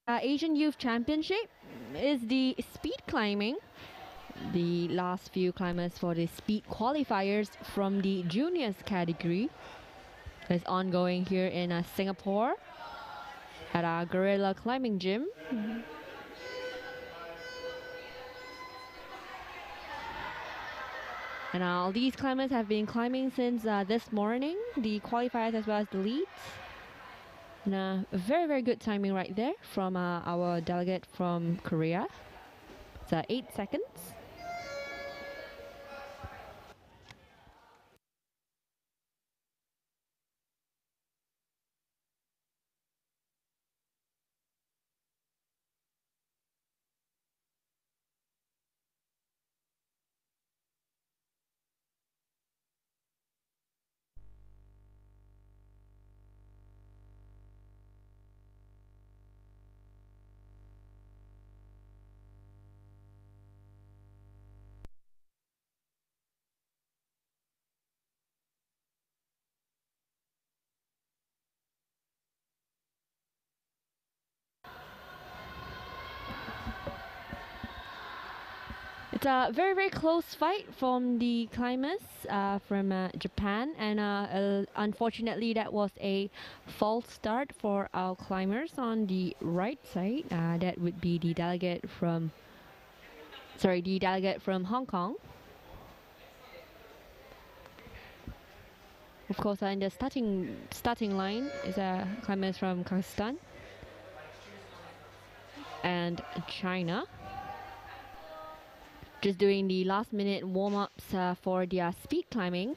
Asian Youth Championship is the speed climbing. The last few climbers for the speed qualifiers from the juniors category is ongoing here in Singapore at our Gorilla Climbing Gym. And all these climbers have been climbing since this morning, the qualifiers as well as the leads. And a very, very good timing right there from our delegate from Korea. It's 8 seconds. It's a very, very close fight from the climbers from Japan, and unfortunately that was a false start for our climbers on the right side. That would be the delegate from, the delegate from Hong Kong. Of course, in the starting line is climbers from Kazakhstan and China. Just doing the last minute warm-ups for their speed climbing.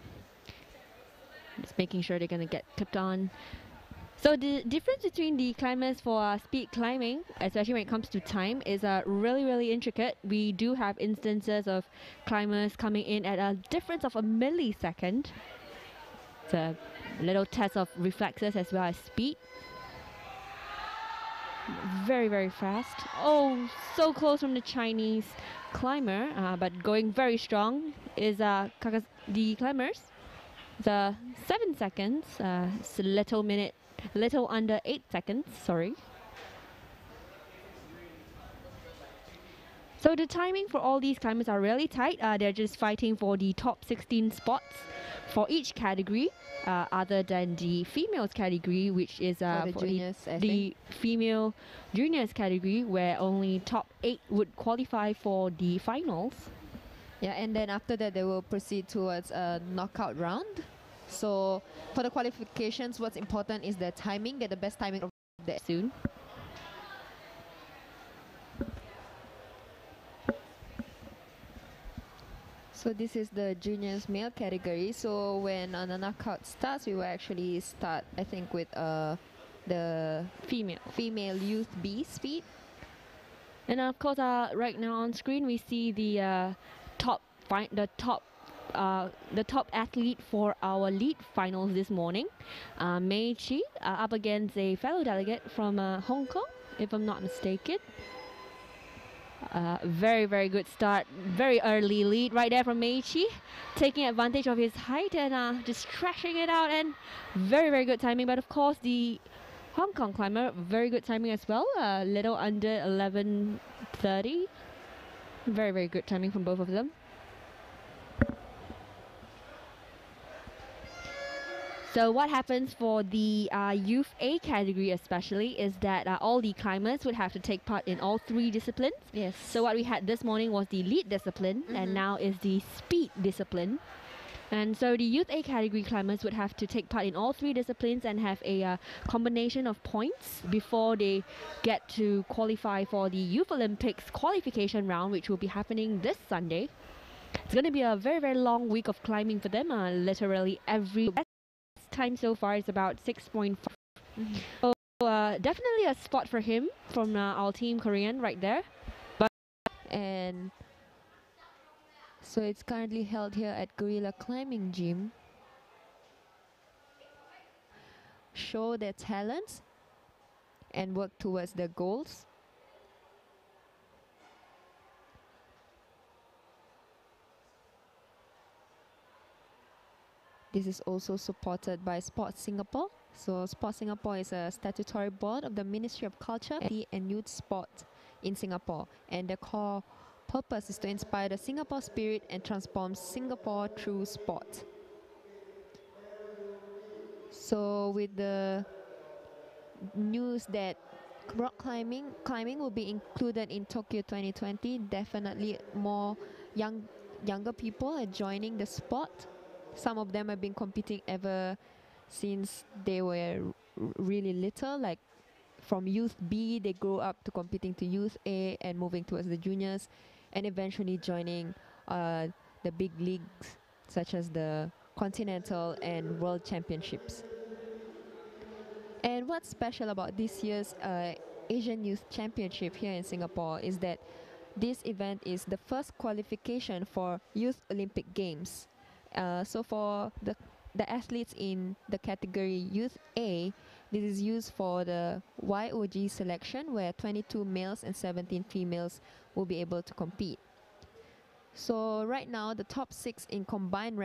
Just making sure they're gonna get clipped on. So the difference between the climbers for speed climbing, especially when it comes to time, is really, really intricate. We do have instances of climbers coming in at a difference of a millisecond. It's a little test of reflexes as well as speed. Very, very fast. Oh, so close from the Chinese climber, but going very strong is the climbers. The 7 seconds, it's a little under 8 seconds, sorry. So the timing for all these climbers are really tight. They're just fighting for the top 16 spots for each category, other than the females category, which is for juniors, the female juniors category, where only top 8 would qualify for the finals. Yeah, and then after that they will proceed towards a knockout round. So for the qualifications, what's important is the timing, get the best timing of that soon. So this is the juniors male category. So when the knockout starts, we will actually start, I think, with the female youth B speed. And of course, right now on screen we see the top athlete for our lead finals this morning, Mei Chi, up against a fellow delegate from Hong Kong, if I'm not mistaken. Very, very good start. Very early lead right there from Mei Chi, taking advantage of his height and just trashing it out, and very, very good timing. But of course, the Hong Kong climber, very good timing as well. A little under 11:30. Very, very good timing from both of them. So what happens for the Youth A category especially is that all the climbers would have to take part in all 3 disciplines. Yes. So what we had this morning was the lead discipline, and now is the speed discipline. And so the Youth A category climbers would have to take part in all 3 disciplines and have a combination of points before they get to qualify for the Youth Olympics qualification round, which will be happening this Sunday. It's going to be a very, very long week of climbing for them. Literally every time so far is about 6.5. So definitely a spot for him from our team Korean right there. And so it's currently held here at Gorilla Climbing Gym. Show their talents and work towards their goals. This is also supported by Sports Singapore. So Sport Singapore is a statutory board of the Ministry of Culture and Youth Sport in Singapore, and the core purpose is to inspire the Singapore spirit and transform Singapore through sport. So with the news that rock climbing will be included in Tokyo 2020, definitely more younger people are joining the sport. Some of them have been competing ever since they were really little, like from youth B they grow up to competing to youth A and moving towards the juniors, and eventually joining the big leagues such as the continental and world championships. And what's special about this year's Asian Youth Championship here in Singapore is that this event is the first qualification for Youth Olympic Games. So for the athletes in the category Youth A, this is used for the YOG selection, where 22 males and 17 females will be able to compete. So right now, the top 6 in combined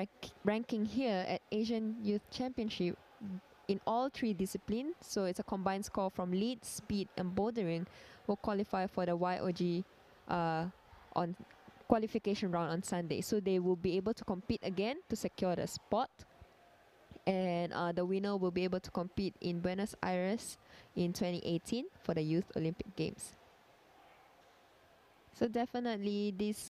ranking here at Asian Youth Championship in all 3 disciplines, so it's a combined score from lead, speed and bouldering, will qualify for the YOG on qualification round on Sunday. So they will be able to compete again to secure the spot, and the winner will be able to compete in Buenos Aires in 2018 for the Youth Olympic Games. So definitely this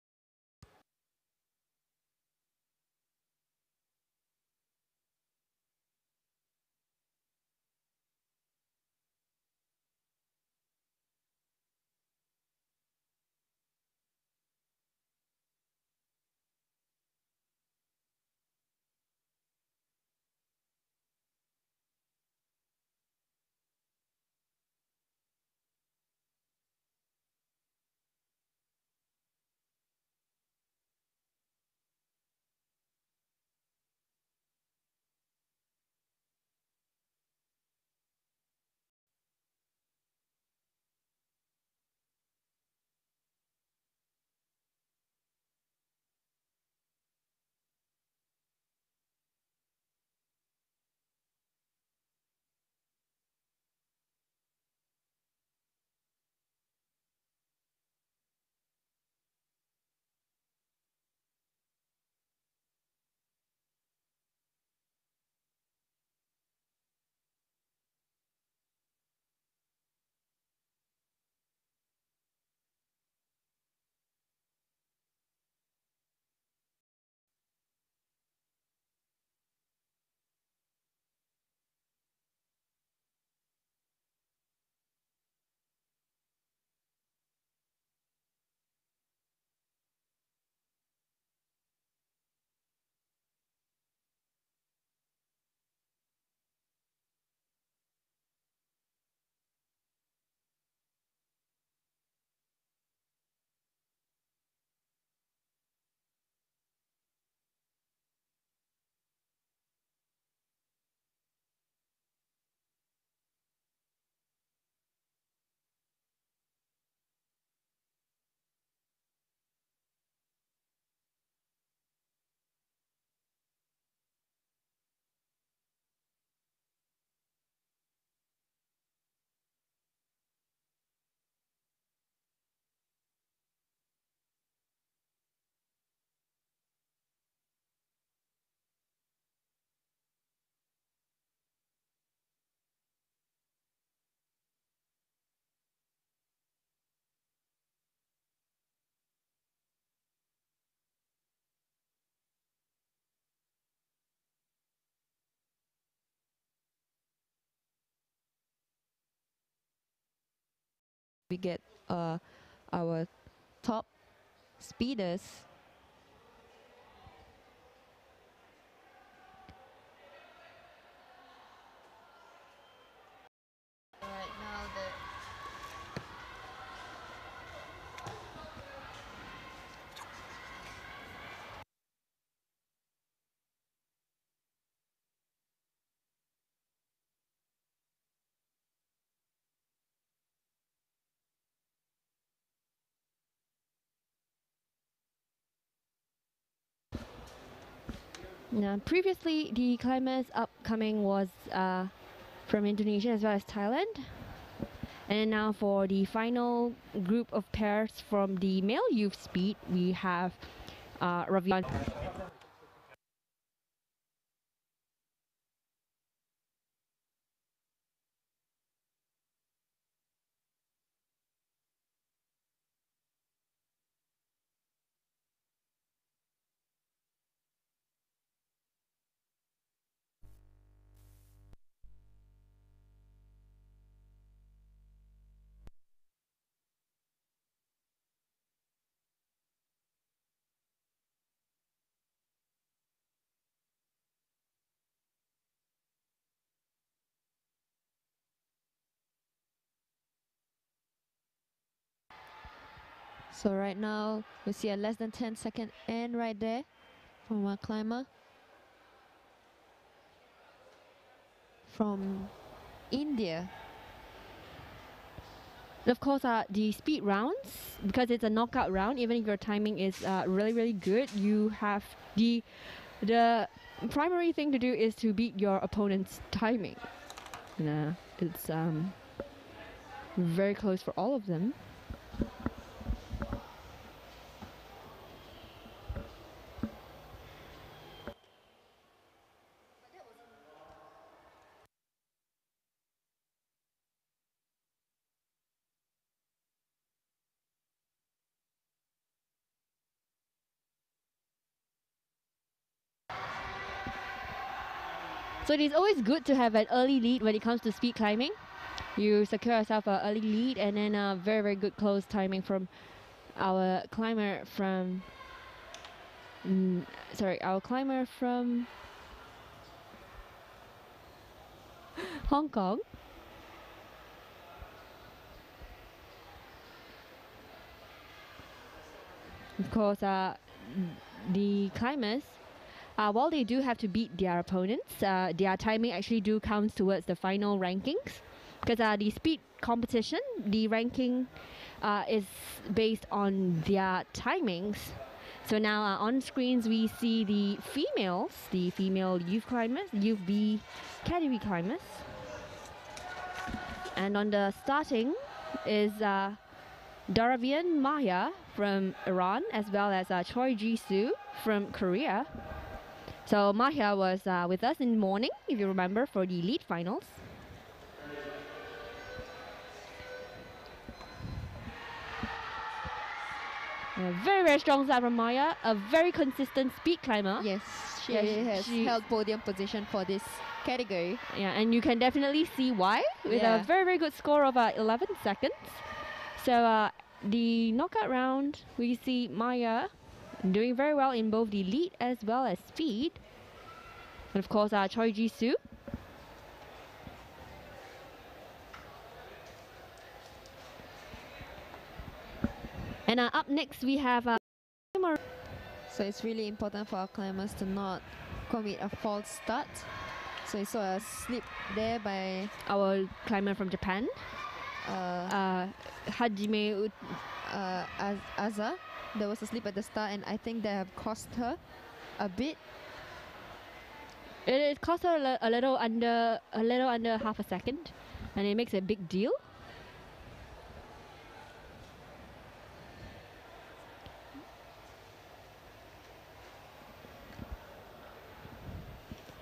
we get our top speeders. Right now Now, previously, the climbers upcoming was from Indonesia as well as Thailand. And now for the final group of pairs from the male youth speed, we have Ravian. So right now we see a less than 10-second end right there from our climber from India. And of course, the speed rounds, because it's a knockout round, even if your timing is really good, you have the primary thing to do is to beat your opponent's timing. It's very close for all of them. So it is always good to have an early lead when it comes to speed climbing. You secure yourself an early lead, and then a very good close timing from our climber from our climber from Hong Kong. Of course, the climbers, while they do have to beat their opponents, their timing actually do counts towards the final rankings. Because the speed competition, the ranking is based on their timings. So now on screens we see the female youth climbers, youth B category climbers. And on the starting is Daravian Maya from Iran, as well as Choi Ji-soo from Korea. So Maya was with us in the morning, if you remember, for the elite finals. A very strong start from Maya, a very consistent speed climber. Yes, she has held podium position for this category. Yeah, and you can definitely see why, with a very good score of 11 seconds. So the knockout round, we see Maya doing very well in both the lead as well as speed. And of course, Choi Ji-soo. And up next we have so it's really important for our climbers to not commit a false start. So we saw a slip there by our climber from Japan, Hajime Aza. There was a slip at the start, and I think that have cost her a bit. It cost her a little under half a second, and it makes a big deal.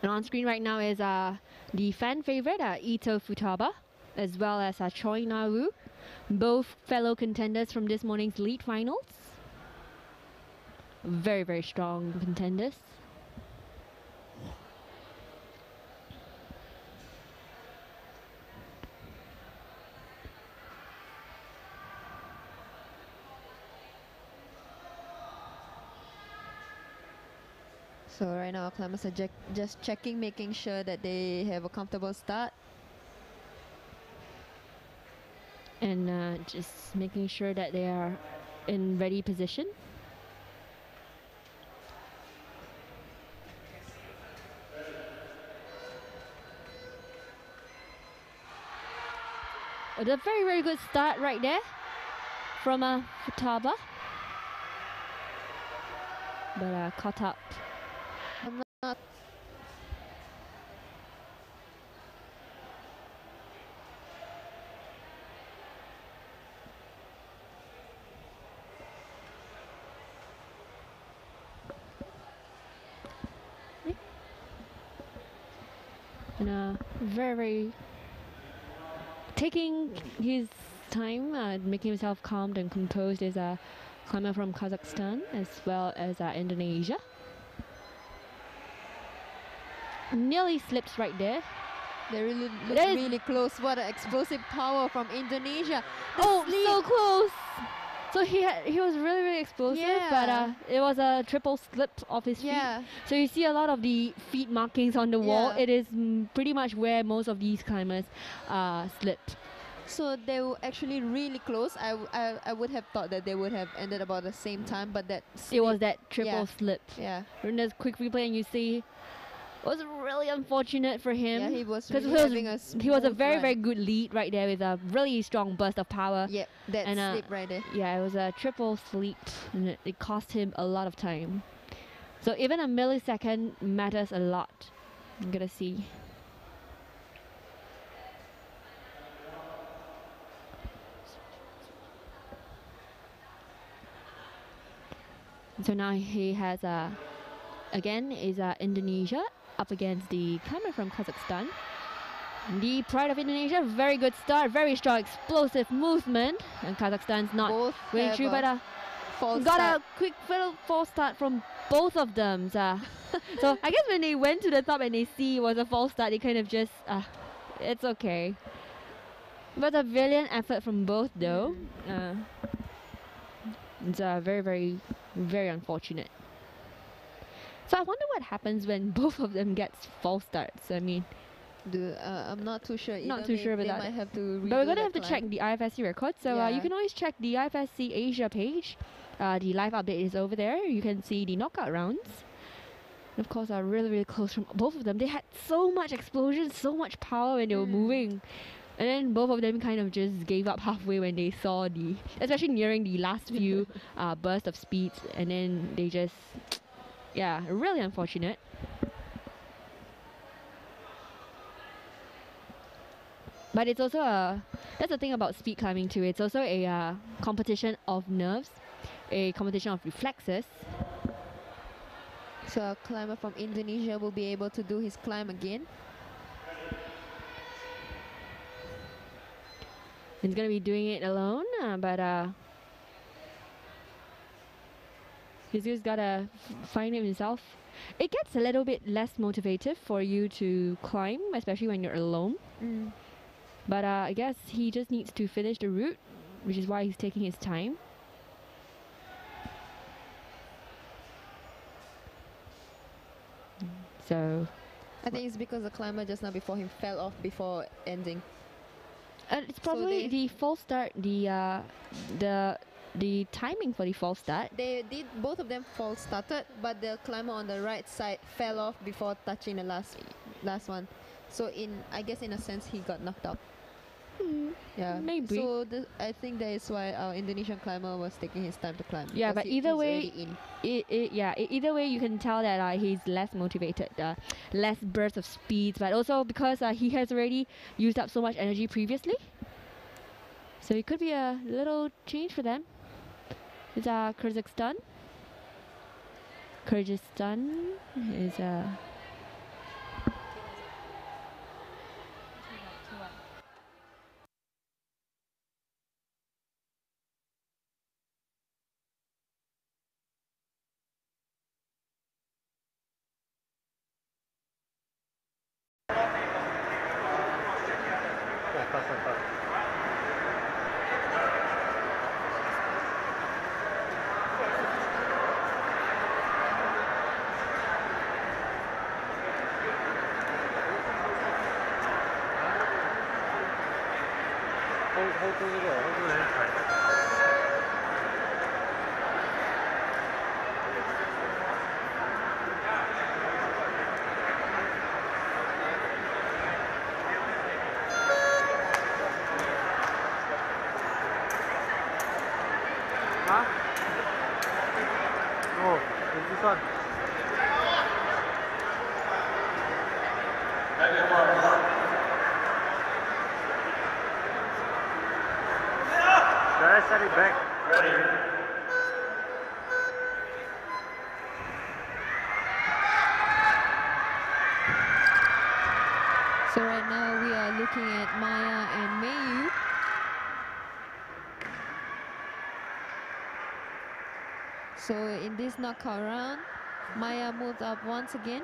And on screen right now is the fan favorite Ito Futaba, as well as Choi Na-woo, both fellow contenders from this morning's elite finals. Very strong contenders. So right now our climbers are just checking, making sure that they have a comfortable start. And just making sure that they are in ready position. A very good start right there from Futaba. But caught up. And very taking his time, making himself calm and composed is a climber from Kazakhstan as well as Indonesia. Nearly slips right there. They really look really close. What an explosive power from Indonesia. So close. So he was really explosive, but it was a triple slip of his feet. So you see a lot of the feet markings on the wall. It is pretty much where most of these climbers slip. So they were actually really close. I would have thought that they would have ended about the same time, but that slip, it was that triple slip. Yeah. And there's quick replay, and you see it was really unfortunate for him. Yeah, he was really he was a very good lead right there with a really strong burst of power. Yep, that slip right there. Yeah, it was a triple slip, and it cost him a lot of time. So even a millisecond matters a lot. I'm gonna see. So now he has again is Indonesia up against the climber from Kazakhstan. The pride of Indonesia, very good start, very strong explosive movement, and Kazakhstan's not going through, but got a quick little false start from both of them. So I guess when they went to the top and they see it was a false start, they kind of just it's okay. But a valiant effort from both though. It's very unfortunate. So I wonder what happens when both of them gets false starts. I mean, I'm not too sure. Not too sure about that. Might have to but we're gonna have to check the IFSC record. So you can always check the IFSC Asia page. The live update is over there. You can see the knockout rounds. And of course, are really close from both of them. They had so much explosion, so much power when they were moving. And then both of them kind of just gave up halfway when they saw especially nearing the last few bursts of speed. And then they just, really unfortunate. But it's also that's the thing about speed climbing too. It's also a competition of nerves, a competition of reflexes. So a climber from Indonesia will be able to do his climb again. He's gonna be doing it alone, but he's just gotta find it himself. It gets a little bit less motivative for you to climb, especially when you're alone. But I guess he just needs to finish the route, which is why he's taking his time. So I think it's because the climber just now before him fell off before ending. It's probably the false start, the timing for the false start. They did, both of them false started, but the climber on the right side fell off before touching the last one. So I guess in a sense he got knocked out. Yeah, maybe. So I think that is why our Indonesian climber was taking his time to climb. Yeah, but either way, either way you can tell that he's less motivated, less burst of speed, but also because he has already used up so much energy previously. So it could be a little change for them. It's Kyrgyzstan. Kyrgyzstan is Set it back. Ready. So right now we are looking at Maya and Meiyu. So in this knockout round, Maya moved up once again.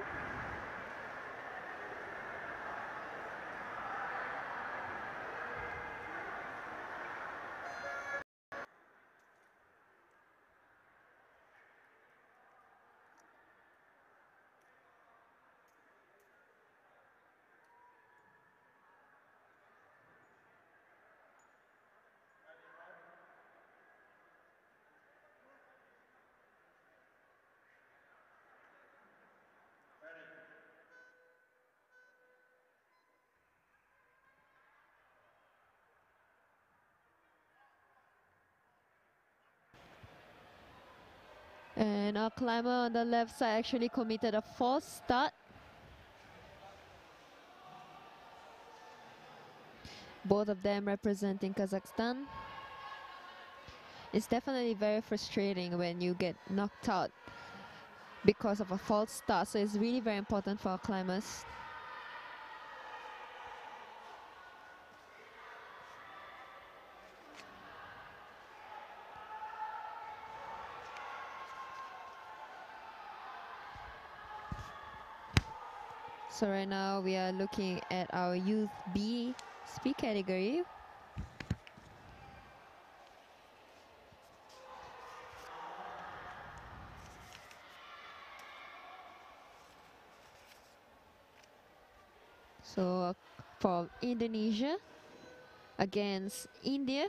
And our climber on the left side actually committed a false start. Both of them representing Kazakhstan. It's definitely very frustrating when you get knocked out because of a false start. So it's really very important for our climbers. So right now we are looking at our Youth B speed category. So for Indonesia against India.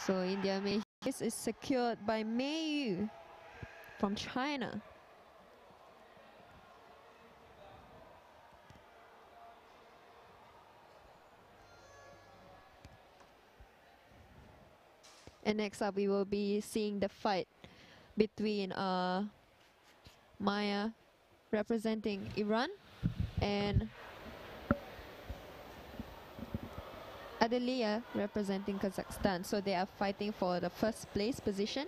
So India this is secured by Meiyu from China. And next up we will be seeing the fight between Maya representing Iran and Adelia representing Kazakhstan. So they are fighting for the first place position,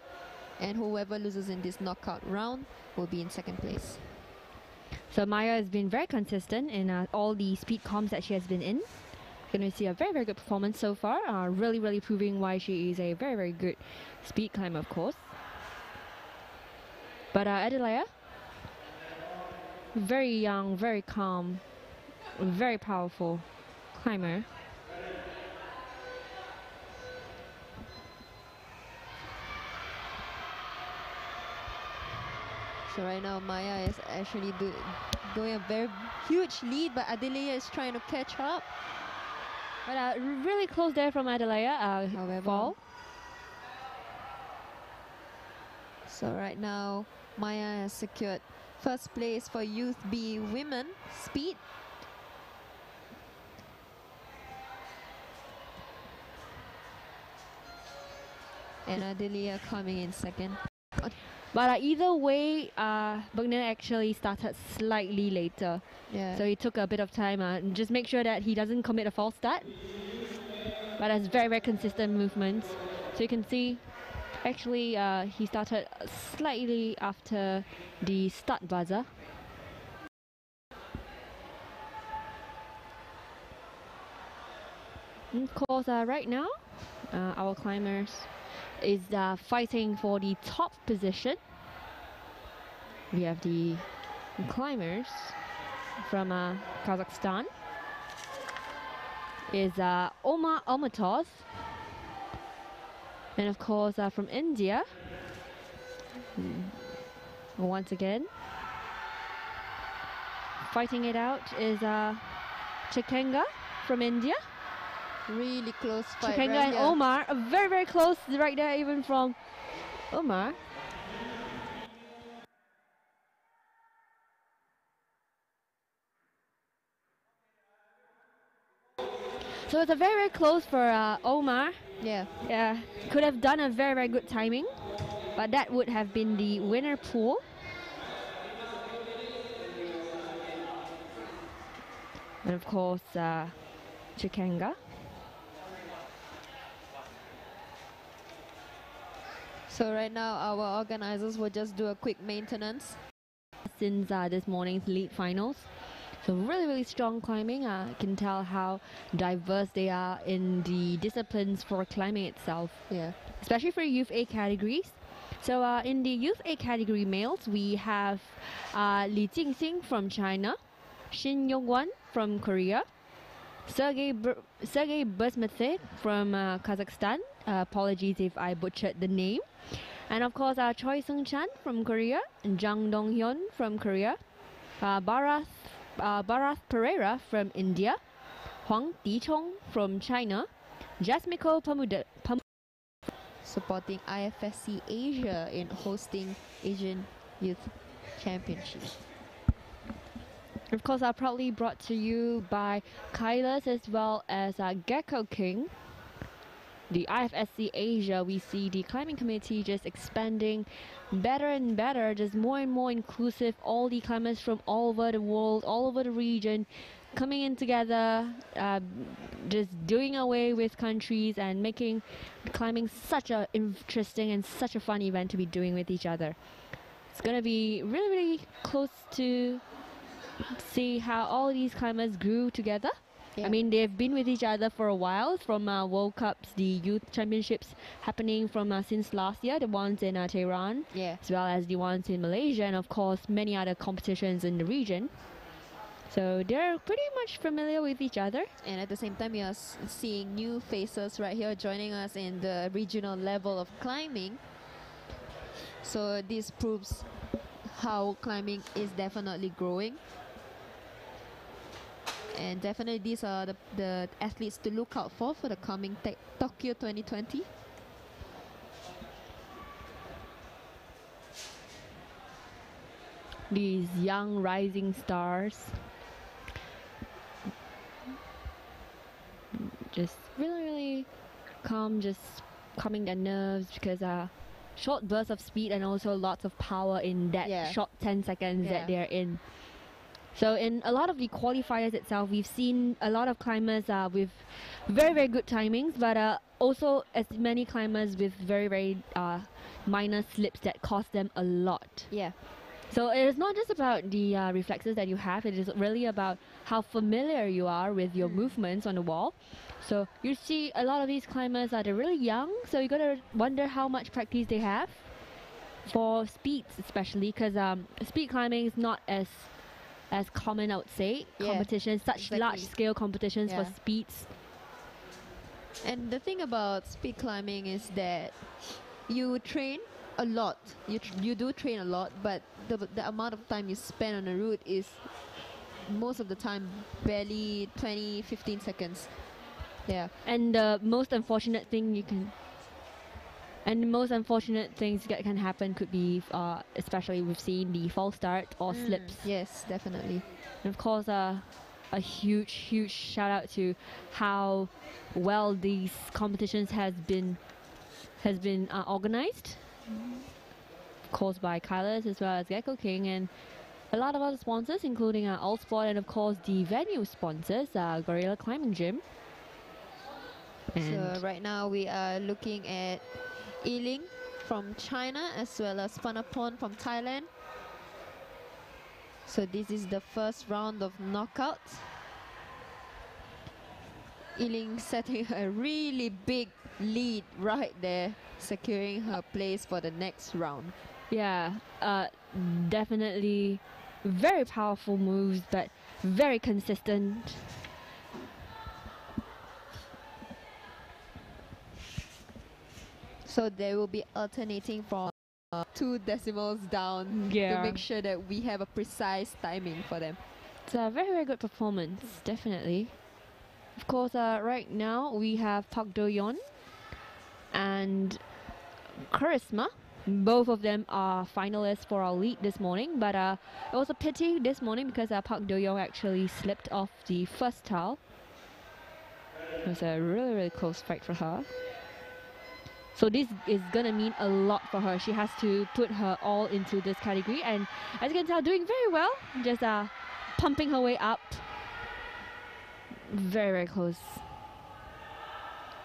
and whoever loses in this knockout round will be in second place. So Maya has been very consistent in all the speed comps that she has been in. Going to see a very, very good performance so far. Really, really proving why she is a very, very good speed climber, of course. But Adelia, very young, very calm, very powerful climber. So right now Maya is actually going a very huge lead, but Adelia is trying to catch up. But really close there from Adelia. However, fall. So right now Maya has secured first place for Youth B Women Speed. And Adelia coming in second. But either way, Bugner actually started slightly later. Yeah. So he took a bit of time. Just make sure that he doesn't commit a false start. But has very, very consistent movements. So you can see, actually, he started slightly after the start buzzer. And of course, right now, our climbers is fighting for the top position. We have the climbers from Kazakhstan. Is Omar Almatov. And of course from India, once again, fighting it out is Chikenga from India. Really close fight. Chikenga right and here. Omar are very, very close right there, even from Omar. So it's a very, very close for Omar. Yeah. Yeah, could have done a very, very good timing, but that would have been the winner pool. And of course, Chikenga. So right now our organizers will just do a quick maintenance. since this morning's lead finals. So really strong climbing. I can tell how diverse they are in the disciplines for climbing itself. Yeah. Especially for youth A categories. So in the youth A category males, we have Li Jingxing from China, Shin Yongwan from Korea, Sergei Bezmetsev from Kazakhstan. Apologies if I butchered the name. And of course, Choi Sung-chan from Korea, and Jang Dong-hyun from Korea, Bharath Pereira from India, Huang Dichong from China, Jasmiko Supporting IFSC Asia in hosting Asian Youth Championships. Of course, proudly brought to you by Kailas as well as Gecko King. The IFSC Asia, we see the climbing community just expanding better and better, just more and more inclusive. All the climbers from all over the world, all over the region, coming in together, just doing away with countries and making climbing such a interesting and such a fun event to be doing with each other. It's gonna be really close to see how all these climbers grew together. Yeah. I mean, they've been with each other for a while, from World Cups, the youth championships happening from since last year, the ones in Tehran, Yeah. as well as the ones in Malaysia, and of course many other competitions in the region. So they're pretty much familiar with each other. And at the same time, you're seeing new faces right here joining us in the regional level of climbing. So this proves how climbing is definitely growing. And definitely these are the athletes to look out for the coming Tokyo 2020. These young rising stars. Just really calm, just calming their nerves, because short bursts of speed and also lots of power in that short 10 seconds that they're in. So in a lot of the qualifiers itself, we've seen a lot of climbers with very good timings, but also as many climbers with very minor slips that cost them a lot. Yeah. So it is not just about the reflexes that you have, it is really about how familiar you are with your movements on the wall. So you see a lot of these climbers they're really young, so you gotta wonder how much practice they have for speeds, especially because speed climbing is not as common, I would say. Competitions, such large scale competitions for speeds. And the thing about speed climbing is that you train a lot. You do train a lot, but the amount of time you spend on the route is most of the time barely 20-15 seconds. Yeah. And the most unfortunate thing that can happen could be, especially we've seen the false start or slips. Yes, definitely. And of course, a huge shout out to how well these competitions has been organized. Of course, by Kailas as well as Gecko King and a lot of other sponsors, including Allsport and of course the venue sponsors, Gorilla Climbing Gym. So right now we are looking at Yiling from China as well as Panapon from Thailand. So this is the first round of knockouts. Yiling setting a really big lead right there, securing her place for the next round. Yeah, definitely very powerful moves, but very consistent. So they will be alternating from 2 decimals down to make sure that we have a precise timing for them. It's a very good performance, definitely. Of course, right now we have Park Do-yeon and Charisma. Both of them are finalists for our lead this morning, but it was a pity this morning because Park Do-yeon actually slipped off the first tile. It was a really close fight for her. So this is gonna mean a lot for her. She has to put her all into this category, and as you can tell, doing very well. Just pumping her way up. Very close.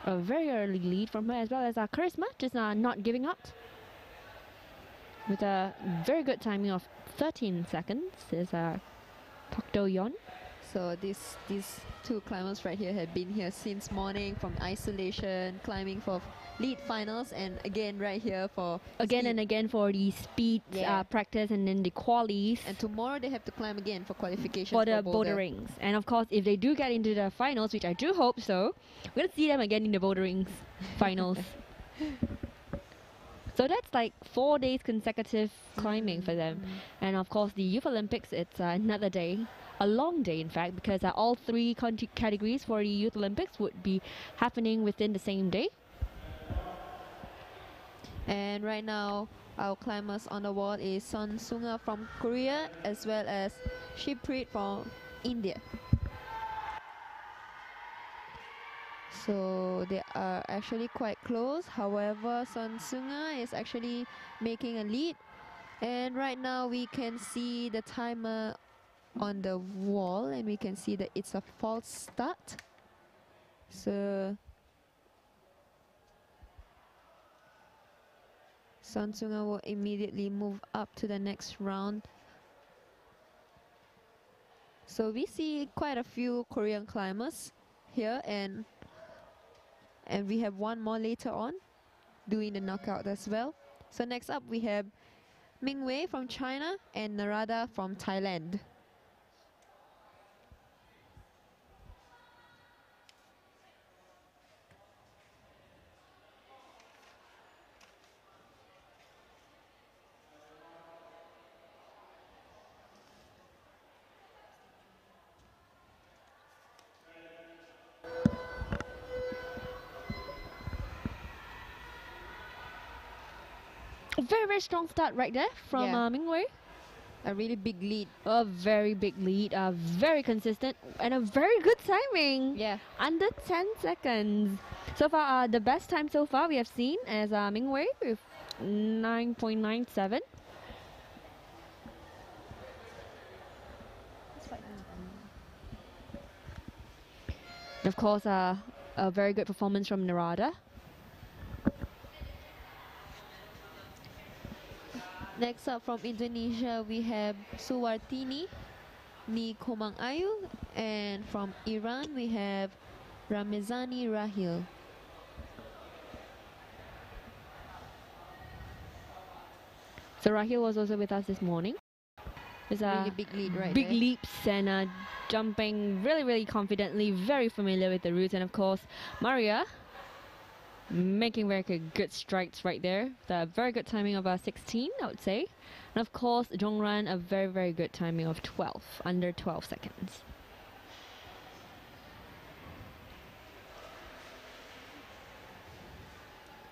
A very early lead from her, as well as Charisma, just not giving up. With a very good timing of 13 seconds is Park Do-yeon. So these two climbers right here have been here since morning from isolation, climbing for lead finals, and again right here for Again speed. and again for the speed Yeah. practice, and then the qualies. And tomorrow they have to climb again for qualifications For the boulder. bouldering. And of course, if they do get into the finals, which I do hope so, we're gonna see them again in the bouldering finals. So that's like 4 days consecutive climbing for them. And of course, the Youth Olympics, it's another day, a long day in fact, because all three categories for the Youth Olympics would be happening within the same day. And right now, our climbers on the wall is Son Sunga from Korea as well as Shiprit from India. So they are actually quite close. However, Son Sunga is actually making a lead. And right now we can see the timer on the wall, and we can see that it's a false start. So Son Sunga will immediately move up to the next round. So we see quite a few Korean climbers here, and we have one more later on doing the knockout as well. So next up we have Mingwei from China and Narada from Thailand. A very, very strong start right there from Yeah. Mingwei. A really big lead. A very big lead, very consistent, and a very good timing. Yeah. Under 10 seconds. So far, the best time so far we have seen is Mingwei with 9.97. Of course, a very good performance from Narada. Next up from Indonesia we have Suwartini Ni Komang Ayu, and from Iran we have Ramezani Rahil. So Rahil was also with us this morning. It's Really big lead right big there. leaps and jumping really, really confidently, very familiar with the routes. And of course, Maria making very good strides right there. The very good timing of 16, I would say. And of course, Jongran, a very, very good timing of 12, under 12 seconds.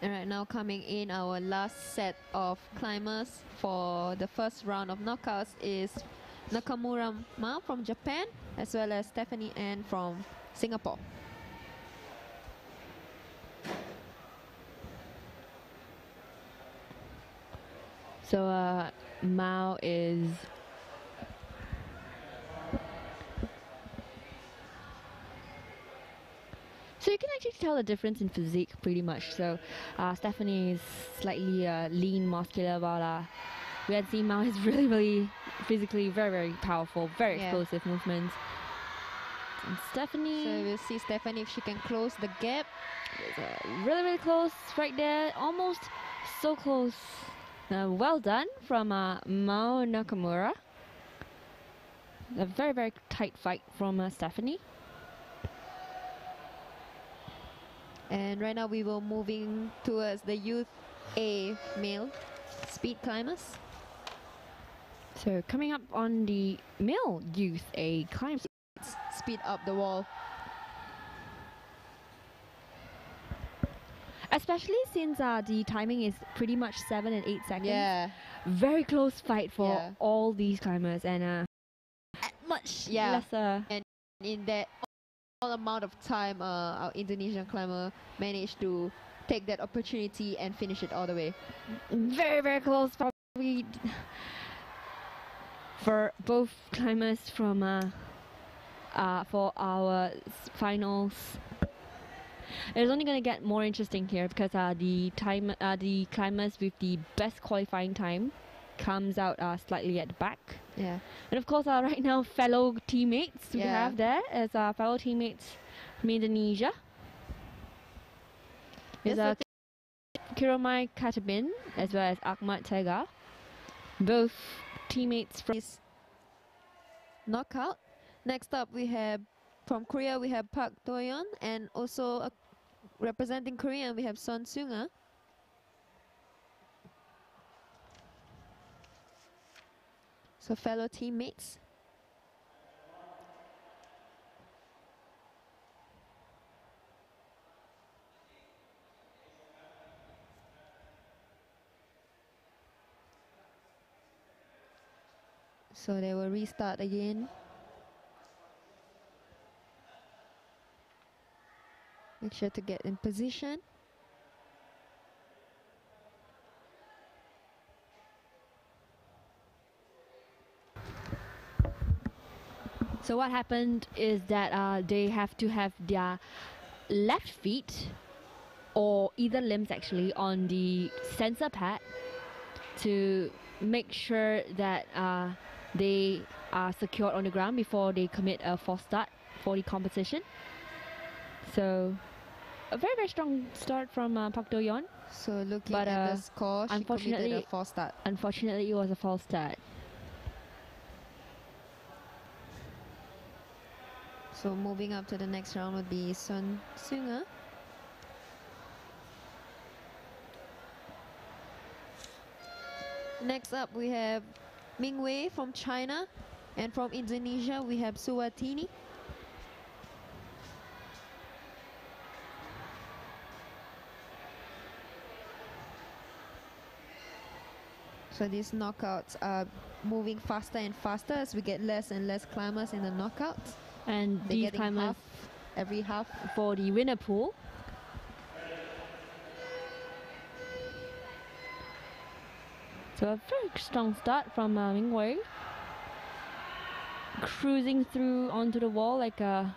And right now coming in, our last set of climbers for the first round of knockouts is Nakamura Ma from Japan as well as Stephanie Ann from Singapore. So Mao is so you can actually tell the difference in physique pretty much. So Stephanie is slightly lean, muscular, while we had seen Mao is really, really physically very, very powerful, very Yeah. explosive movements. And Stephanie So we'll see Stephanie if she can close the gap. is really, really close right there, almost so close. Well done from Mao Nakamura. A very, very tight fight from Stephanie. And right now we will moving towards the youth A male speed climbers. So coming up on the male youth A climb. Speed up the wall. Especially since the timing is pretty much 7 and 8 seconds. Yeah. Very close fight for Yeah. all these climbers, and at much Yeah. lesser. In that all amount of time, our Indonesian climber managed to take that opportunity and finish it all the way. Very, very close. Probably for both climbers from for our finals. It's only going to get more interesting here because the climbers with the best qualifying time comes out slightly at the back. Yeah. And of course, right now, fellow teammates we Yeah. have there as our fellow teammates from Indonesia. Is Yes, Kiromai Katabin as well as Ahmad Tega, both teammates from this knockout. Next up, we have from Korea, we have Park Do-yeon, and also representing Korea, we have Son Seung-ah. So fellow teammates. So they will restart again. Make sure to get in position. So what happened is that they have to have their left feet or either limbs actually on the sensor pad to make sure that they are secured on the ground before they commit a false start for the competition. So a very, very strong start from Park Do-yeon. So looking But, at the score, she committed a false start. Unfortunately, it was a false start. So moving up to the next round would be Son Seung-ah. Next up we have Ming Wei from China, and from Indonesia we have Suwatini. So these knockouts are moving faster and faster as we get less and less climbers in the knockouts. And They're these getting climbers every half. for the winner pool. So a very strong start from Ming Wei. Cruising through onto the wall like a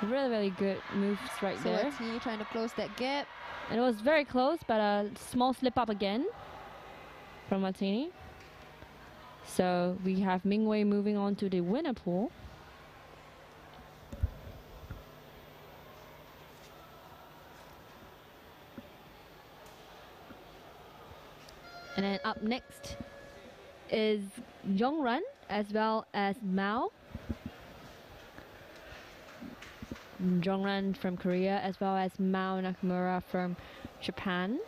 really, really good moves right there. Suwatini trying to close that gap. And it was very close, but a small slip up again from Martini. So we have Ming Wei moving on to the winner pool. And then up next is Jongran as well as Mao. Jongran from Korea as well as Mao Nakamura from Japan.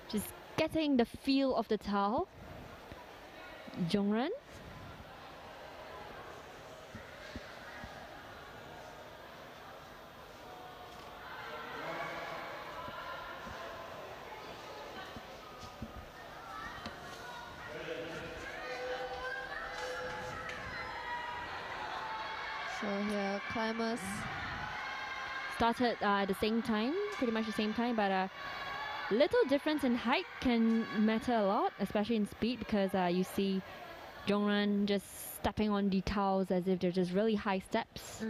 Just getting the feel of the towel. Jongran. So here climbers Started at the same time, pretty much the same time, but little difference in height can matter a lot, especially in speed, because you see Jongran just stepping on the tiles as if they're just really high steps.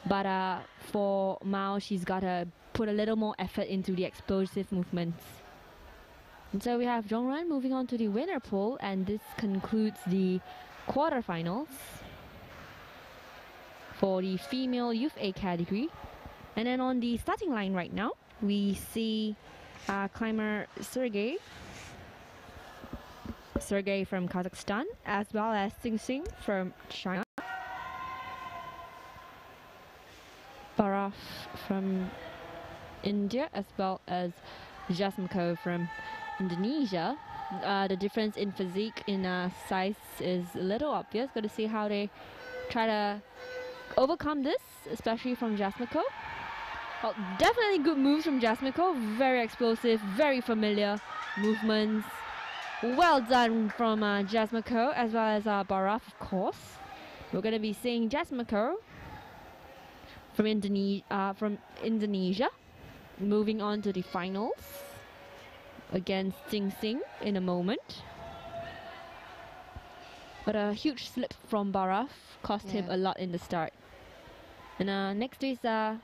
But for Mao, she's got to put a little more effort into the explosive movements. And so we have Jongran moving on to the winner pool, and this concludes the quarterfinals for the female Youth A category. And then on the starting line right now, we see climber Sergey from Kazakhstan, as well as Sing from China, Baraf from India, as well as Jasmiko from Indonesia. The difference in physique in size is a little obvious. Got to see how they try to overcome this, especially from Jasmiko. Well, definitely good moves from Jasmiko. Very explosive, very familiar movements. Well done from Jasmiko, as well as Baraf, of course. We're going to be seeing Jasmiko from Indonesia moving on to the finals against Sing in a moment. But a huge slip from Baraf cost him a lot in the start. And next is the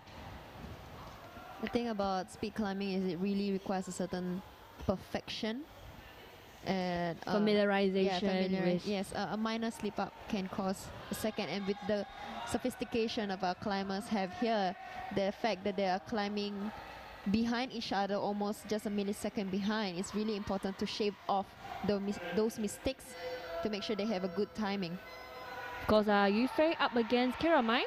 thing about speed climbing is it really requires a certain perfection And Familiarization with yes, a minor slip up can cause a second. And with the sophistication of our climbers have here, the fact that they are climbing behind each other, almost just a millisecond behind, it's really important to shave off those mistakes to make sure they have a good timing. Of course, Yufei up against Kiramai.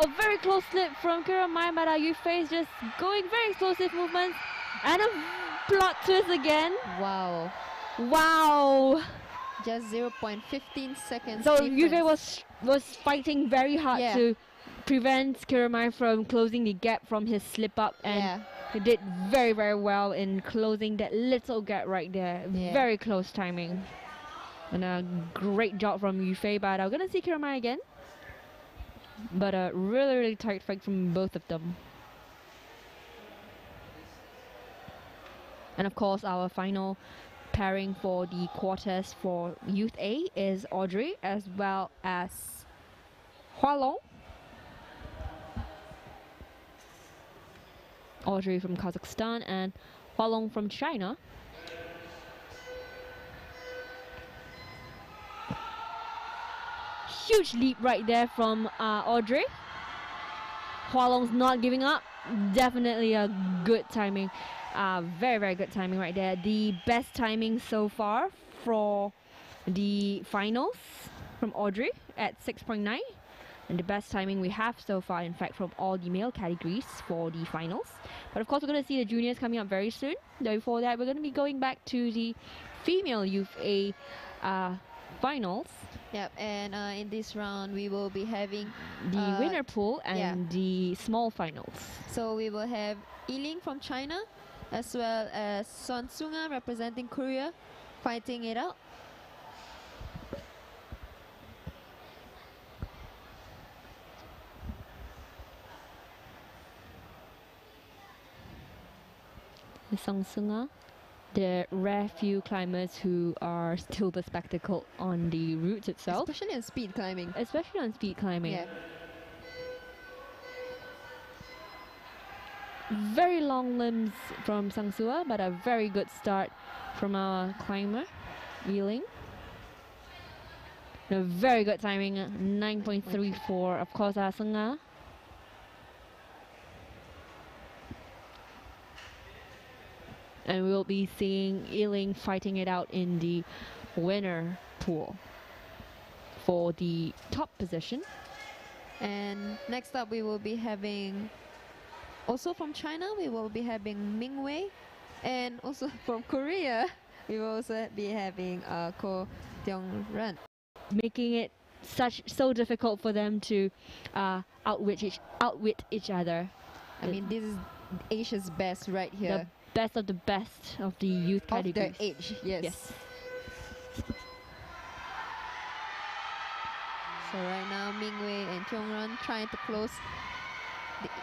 A very close slip from Kiramai, but Yufei is just going very explosive movements. And a plot twist again. Wow. Wow. Just 0.15 seconds. So difference. Yufei was fighting very hard to prevent Kiramai from closing the gap from his slip up, and he did very, very well in closing that little gap right there. Very close timing. And a great job from Yufei, but I'm gonna see Kiramai again. But a really, really tight fight from both of them. And of course, our final pairing for the quarters for Youth A is Audrey as well as Hualong. Audrey from Kazakhstan and Hualong from China. Huge leap right there from Audrey. Hualong's not giving up. Definitely a good timing. Very, very good timing right there. The best timing so far for the finals from Audrey at 6.9. And the best timing we have so far, in fact, from all the male categories for the finals. But of course, we're going to see the juniors coming up very soon. Before that, we're going to be going back to the female Youth A finals. Yep, and in this round, we will be having the winner pool and the small finals. So we will have Yiling from China, as well as Son Sunga representing Korea, fighting it out. Song Sunga, the rare few climbers who are still the spectacle on the route itself. Especially on speed climbing. Especially on speed climbing. Yeah. Very long limbs from Sangsua, but a very good start from our climber, Yiling. A very good timing, 9.34. Of course, Sunga. And we'll be seeing Yiling fighting it out in the winner pool for the top position. And next up, we will be having, also from China, we will be having Mingwei. And also from Korea, we will also be having Ko Kyung-ran. Making it so difficult for them to outwit each other. I mean, this is Asia's best right here. The best of the best of the youth categories. Of their age, yes. So right now, Mingwei and Kyung-ran trying to close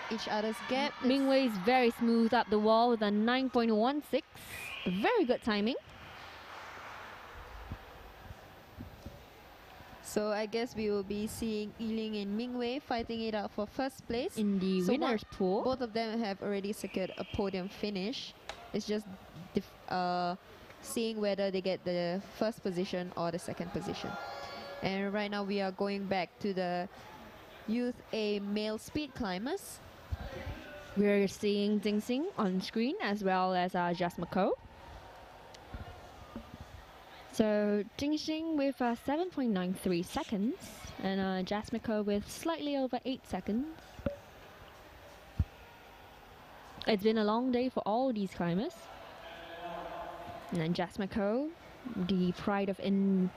each other's gap. Mingwei is very smooth up the wall with a 9.16. Very good timing. So I guess we will be seeing Yiling and Mingwei fighting it out for first place. In the winners pool. Both of them have already secured a podium finish. It's just seeing whether they get the first position or the second position. And right now we are going back to the Youth A male speed climbers. We're seeing Ding Xing on screen as well as Jasmine Ko. So Ding Xing with 7.93 seconds and Jasmine Ko with slightly over 8 seconds. It's been a long day for all these climbers. And then Jasmine Ko, the pride of Indonesia.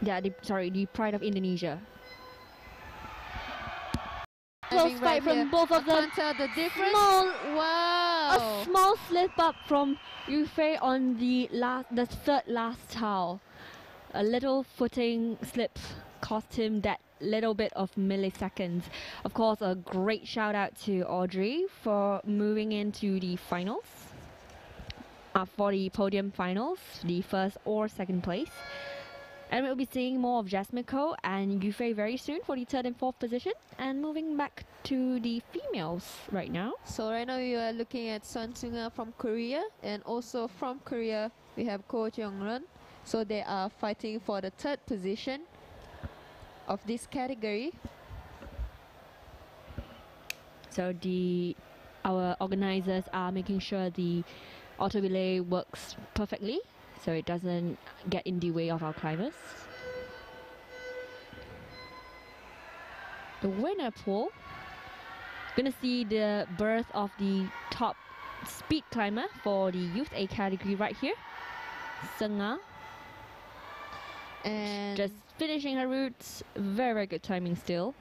The pride of Indonesia. Close fight from both of them. Can't tell the difference. A small slip up from Yufei on the third last towel. A little footing slip cost him that little bit of milliseconds. Of course, a great shout out to Audrey for moving into the finals. For the podium finals, the first or second place. And we'll be seeing more of Jasmiko and Yufei very soon for the third and fourth position. And moving back to the females right now. So right now we are looking at Son Sunga from Korea, and also from Korea we have Ko Jeong-run. So they are fighting for the third position of this category. So our organizers are making sure the auto relay works perfectly, so it doesn't get in the way of our climbers. The winner pool, gonna see the birth of the top speed climber for the Youth A category right here, Senga. And Just finishing her routes, very, very good timing still.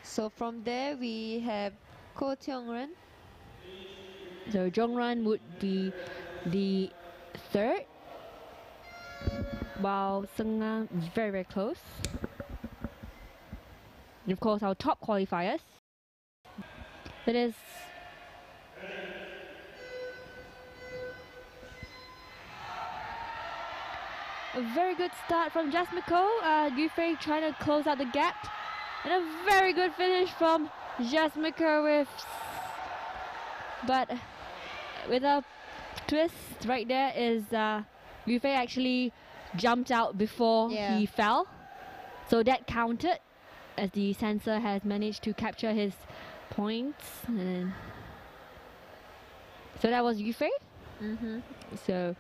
so from there we have Ko Jeong-run. So Jongran would be the third, while Senga very, very close. And of course, our top qualifiers. That is a very good start from Jasmiko. Yufei trying to close out the gap. And a very good finish from Jasmiko but with a twist right there is Yufei actually jumped out before he fell. So that counted as the sensor has managed to capture his points. And so that was Yufei. So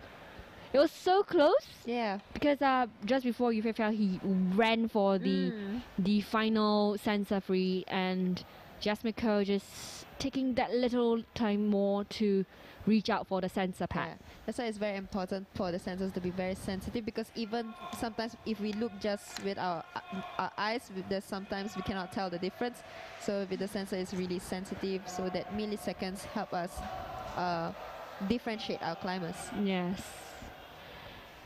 it was so close. Yeah. Because just before Yufei fell, he ran for the final sensor free, and Jasmiko just taking that little time more to reach out for the sensor pad. Yeah. That's why it's very important for the sensors to be very sensitive, because even sometimes if we look just with our eyes, sometimes we cannot tell the difference. So with the sensor, it's really sensitive, so that milliseconds help us differentiate our climbers. Yes.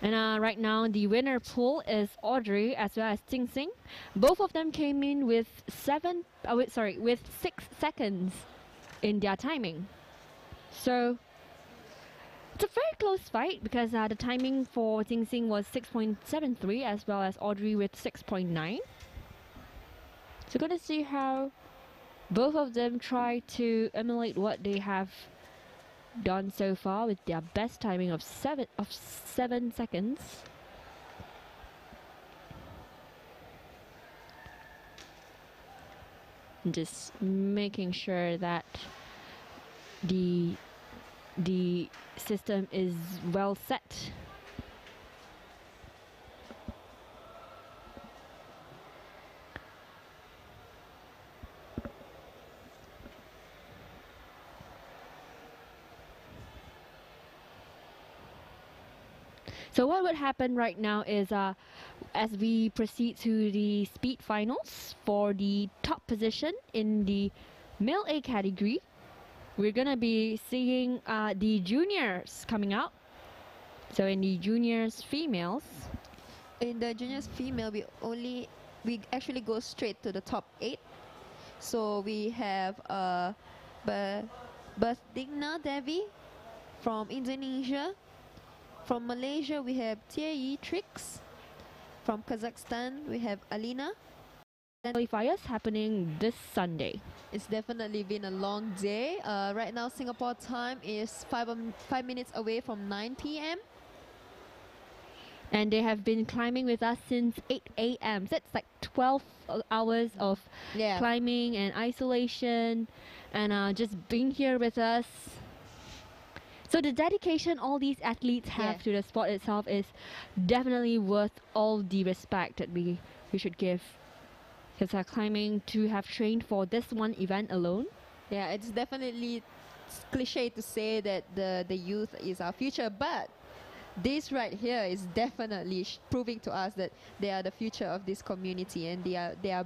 And right now the winner pool is Audrey as well as Jing Xing. Both of them came in with 6 seconds in their timing. So it's a very close fight, because the timing for Jing Xing was 6.73 as well as Audrey with 6.9. So gonna see how both of them try to emulate what they have done so far with their best timing of 7 seconds. And just making sure that the system is well set. So what would happen right now is as we proceed to the speed finals for the top position in the male A category, we're gonna be seeing the juniors coming out. So in the juniors females, In the juniors female, we actually go straight to the top 8. So we have Basdigna Devi from Indonesia. From Malaysia, we have Tieyi Trix. From Kazakhstan, we have Alina. qualifiers happening this Sunday. It's definitely been a long day. Right now, Singapore time is 5 minutes away from 9 p.m. And they have been climbing with us since 8 a.m. So it's like 12 hours of climbing and isolation, and just being here with us. So the dedication all these athletes have to the sport itself is definitely worth all the respect that we should give. Because climbing to have trained for this one event alone. Yeah, it's definitely cliche to say that the youth is our future, but this right here is definitely proving to us that they are the future of this community, and they are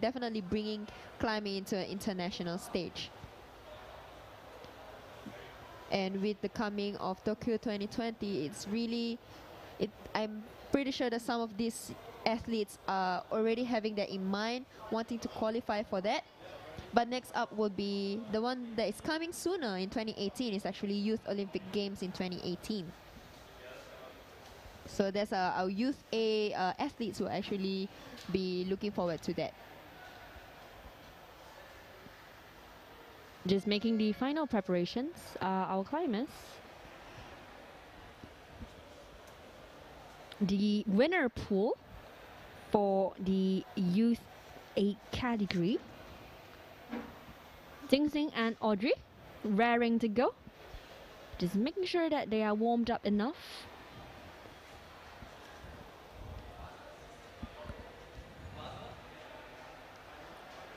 definitely bringing climbing into an international stage. And with the coming of Tokyo 2020, I'm pretty sure that some of these athletes are already having that in mind, wanting to qualify for that. But next up will be the one that is coming sooner in 2018. Is actually Youth Olympic Games in 2018. So there's our youth A athletes will actually be looking forward to that. Just making the final preparations, our climbers. The winner pool for the youth A category. Xing Xing and Audrey raring to go. Just making sure that they are warmed up enough.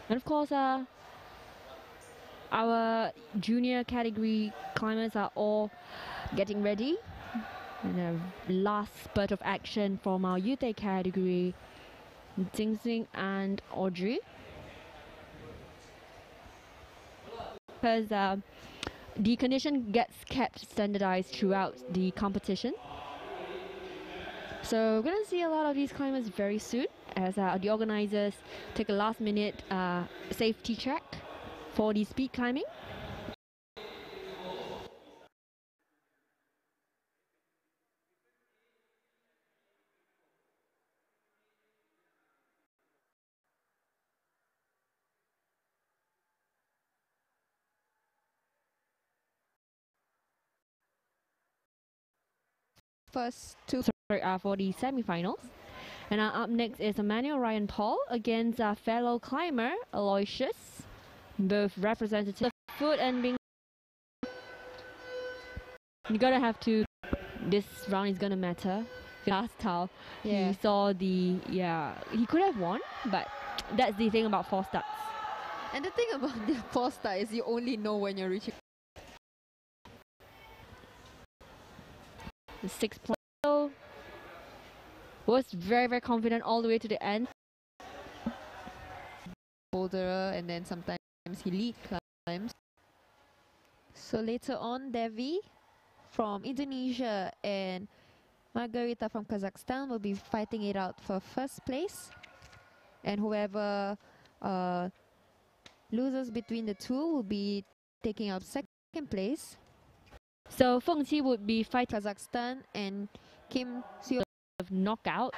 And of course, our junior category climbers are all getting ready. And a last spurt of action from our youth A category, Xing Xing and Audrey. Because the condition gets kept standardized throughout the competition. So we're going to see a lot of these climbers very soon as the organizers take a last minute safety check for the speed climbing. First two. Sorry, for the semifinals. And up next is Emmanuel Ryan Paul against fellow climber Aloysius. Both representative of foot and being. You gotta have to. This round is gonna matter. Last how he saw the he could have won, but that's the thing about 4 starts. And the thing about the 4 star is you only know when you're reaching. The 6 point was very confident all the way to the end. Boulderer, and then sometimes he lead climbs. So later on, Devi from Indonesia and Margarita from Kazakhstan will be fighting it out for first place, and whoever loses between the two will be taking up second place. So Feng Qi would be fighting Kazakhstan and Kim Seo of knockout.